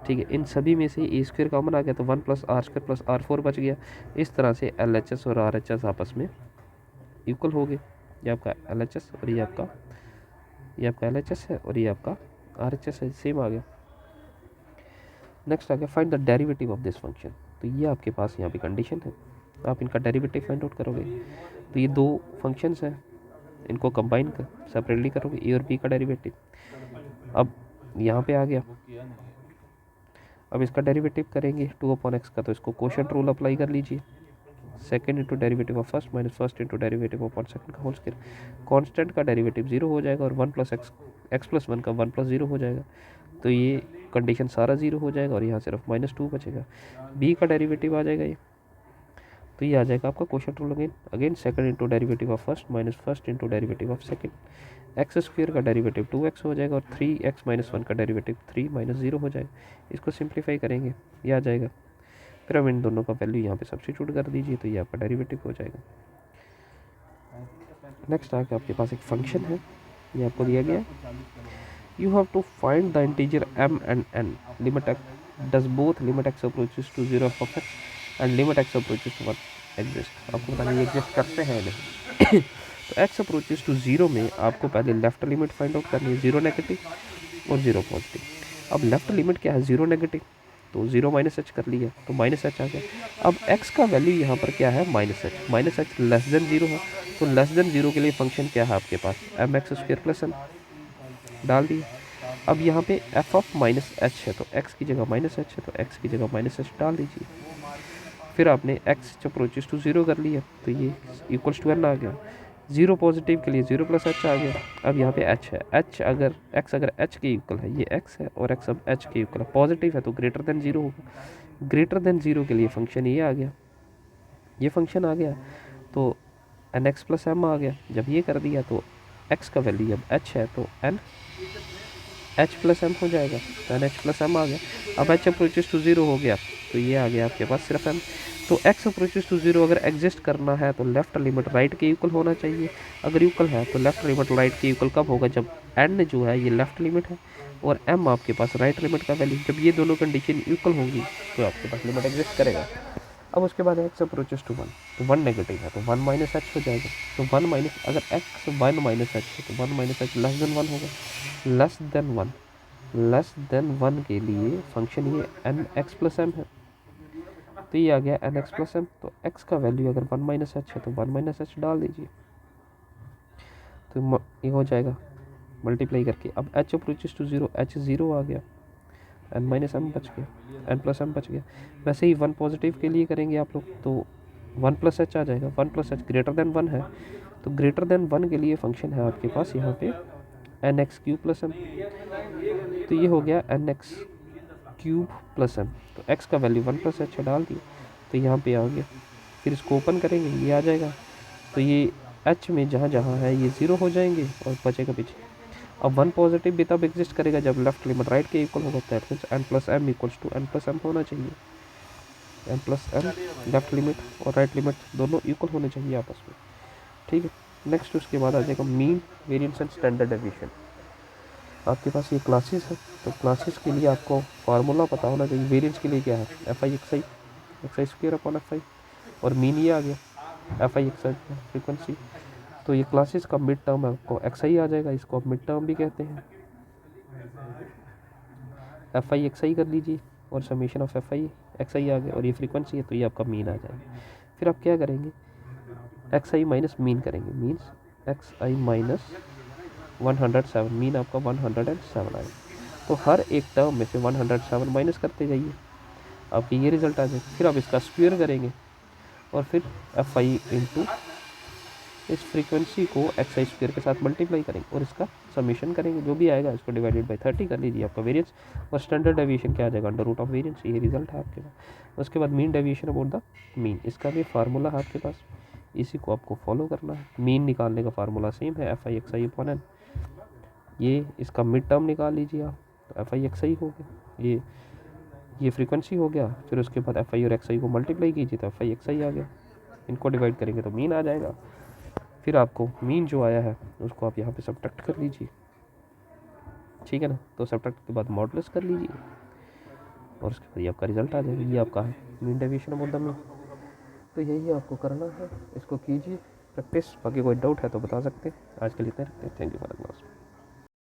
ठीक है। इन सभी में से ए स्क्वायर कॉमन आ गया तो 1+R² + R4 बच गया। इस तरह से LHS और RHS आपस में इक्वल हो गए। ये आपका LHS और ये आपका LHS है और ये आपका RHS है, सेम आ गया। नेक्स्ट आ गया find the derivative of this function. तो ये आपके पास यहाँ पे कंडीशन है, आप इनका डेरिवेटिव फाइंड आउट करोगे। तो ये दो फंक्शंस हैं, इनको कंबाइन कर सेपरेटली करोगे, ए और बी का डेरिवेटिव। अब यहाँ पे आ गया, अब इसका डेरिवेटिव करेंगे 2/x का, तो इसको कोशेंट रूल अप्लाई कर लीजिए। Second into derivative of first minus first into derivative of second का होल स्क्वायर। कांस्टेंट का डेरिवेटिव 0 हो जाएगा और 1+x x+1 का 1+0 हो जाएगा। तो ये कंडीशन सारा 0 हो जाएगा और यहाँ सिर्फ -2 बचेगा। b का डेरिवेटिव आ जाएगा ये, तो ये आ जाएगा आपका quotient rule again second into derivative of first minus first into derivative of second. x² का डेरिवेटिव 2x हो जाएगा और 3x - 1 का डेरिवेटिव 3 - 0 हो जाएगा। इसको सिंप्लीफाई करेंगे, ये आ जाएगा। फिर हम इन दोनों का वैल्यू यहाँ पे सब्स्टिट्यूट कर दीजिए तो ये आपका डेरिवेटिव हो जाएगा। नेक्स्ट आके आपके पास एक फंक्शन है, ये आपको दिया गया है। You have to find the integer m and n limit x does both limit x approaches to 0 of x and limit x approaches to 1 exist. आपको बताना ये एग्जिस्ट करते हैं नहीं। तो x अप्रोचेस टू 0 में आपको पहले लेफ्ट लिमिट फाइंड आउट करनी है, 0 नेगेटिव और 0 पॉजिटिव। अब लेफ्ट लिमिट क्या है, 0 नेगेटिव, तो 0 - h कर लिया तो -h आ गया। अब x का वैल्यू यहाँ पर क्या है, -h लेस देन 0 है, तो लेस देन 0 के लिए फंक्शन क्या है आपके पास, mx² + n डाल दिया। अब यहाँ पे f ऑफ -h है तो x की जगह -h है तो x की जगह -h डाल दीजिए। फिर आपने x अप्रोचेस टू 0 कर लिया तो ये इक्वल्स टू n आ गया। 0 पॉजिटिव के लिए 0 + h आ गया। अब यहाँ पे h है, x अगर h के इक्वल है, ये x है और x अब h के इक्वल है, पॉजिटिव है तो ग्रेटर देन 0 होगा। ग्रेटर देन 0 के लिए फंक्शन ये आ गया, ये फंक्शन आ गया तो nx + m आ गया। जब ये कर दिया तो x का वैल्यू अब h है तो n h + m हो जाएगा, तो nh + m आ गया। अब h अप्रोचेस टू 0 हो गया तो ये आ गया आपके पास सिर्फ m। तो x अप्रोचेस टू 0 अगर एग्जिस्ट करना है तो लेफ्ट लिमिट राइट के इक्वल होना चाहिए। अगर इक्वल है तो लेफ्ट लिमिट राइट के इक्वल कब होगा, जब n जो है ये लेफ्ट लिमिट है और m आपके पास राइट लिमिट का वैल्यू, जब ये दोनों कंडीशन इक्वल होंगी तो आपके पास लिमिट एग्जिस्ट करेगा। अब उसके बाद x अप्रोचेस टू 1, तो 1 नेगेटिव है तो 1 माइनस एच हो जाएगा। तो 1 माइनस, अगर x 1 माइनस एच है तो 1 माइनस एच लेस देन 1 होगा। लेस देन 1, लेस देन 1 के लिए फंक्शन ये एन एक्स प्लस एम है, तो ये आ गया एन एक्स प्लस एम। तो x का वैल्यू अगर 1 माइनस एच है तो 1 माइनस एच डाल दीजिए, तो ये हो जाएगा मल्टीप्लाई करके। अब h अप्रोचेस टू 0, h 0 आ गया, n माइनस एम बच गया, n प्लस एम बच गया। वैसे ही 1 पॉजिटिव के लिए करेंगे आप लोग तो 1 प्लस एच आ जाएगा। 1 प्लस एच ग्रेटर देन 1 है, तो ग्रेटर देन 1 के लिए फंक्शन है आपके पास यहाँ पे N X cube plus M, तो ये हो गया N X cube plus M. तो x का वैल्यू 1 प्लस एच डाल दिया तो यहाँ पे आ गया। फिर इसको ओपन करेंगे, ये आ जाएगा, तो ये h में जहाँ जहाँ है ये 0 हो जाएंगे और बचेगा पीछे। अब 1 पॉजिटिव भी तब एग्जिस्ट करेगा जब लेफ्ट लिमिट राइट के इक्वल होगा, that means N plus M equals to N plus M होना चाहिए। N plus M left limit और राइट लिमिट दोनों इक्वल होने चाहिए आपस में, ठीक है। नेक्स्ट उसके बाद आ जाएगा mean, variance and standard deviation. आपके पास ये क्लासेस है, तो क्लासेस के लिए आपको फार्मूला पता होना चाहिए। वेरिएंस के लिए क्या है, F I X I square upon F I, और मीन ये आ गया F I X I frequency. तो ये क्लासेस का मिड टर्म आपको एक्स आई आ जाएगा, इसको आप मिड टर्म भी कहते हैं। एफ आई एक्स आई कर लीजिए और summation of F I X I आ गया, और ये फ्रीक्वेंसी है तो ये आपका मीन आ जाएगा। फिर आप क्या करेंगे, एक्स आई माइनस मीन करेंगे, मीन्स एक्स आई माइनस 107, मीन आपका 107 आएगा। तो हर एक टर्म में से 107 माइनस करते जाइए, आपकी ये रिजल्ट आ जाएगा। फिर आप इसका स्क्वायर करेंगे और फिर एफ आई इंटू इस फ्रीक्वेंसी को एक्स आई स्क्वायर के साथ मल्टीप्लाई करेंगे और इसका समीशन करेंगे, जो भी आएगा इसको डिवाइडेड बाई 30 कर लीजिए, आपका वेरिएंस। और स्टैंडर्ड डेविएशन क्या आ जाएगा, अंडर रूट ऑफ वेरिएंस, ये रिजल्ट है आपके पास। उसके बाद mean deviation about the mean, इसका भी फार्मूला है आपके पास, इसी को आपको फॉलो करना है। मीन निकालने का फार्मूला सेम है, F I X I upon N. ये इसका मिड टर्म निकाल लीजिए आप, तो एफ आई एक्स आई हो गया, ये फ्रीक्वेंसी हो गया। फिर उसके बाद एफ आई और एक्स आई को मल्टीप्लाई कीजिए तो एफ आई एक्स आई आ गया, इनको डिवाइड करेंगे तो मीन आ जाएगा। फिर आपको मीन जो आया है उसको आप यहाँ पे सब्ट्रैक्ट कर लीजिए, ठीक है ना। तो सब्ट्रैक्ट के बाद मॉडुलस कर लीजिए और उसके बाद ये आपका रिजल्ट आ जाएगा, ये आपका है mean deviation about the mean. तो यही आपको करना है, इसको कीजिए प्रैक्टिस। बाकी कोई डाउट है तो बता सकते हैं। आज के लिए इतना रखते हैं। Thank you for the class.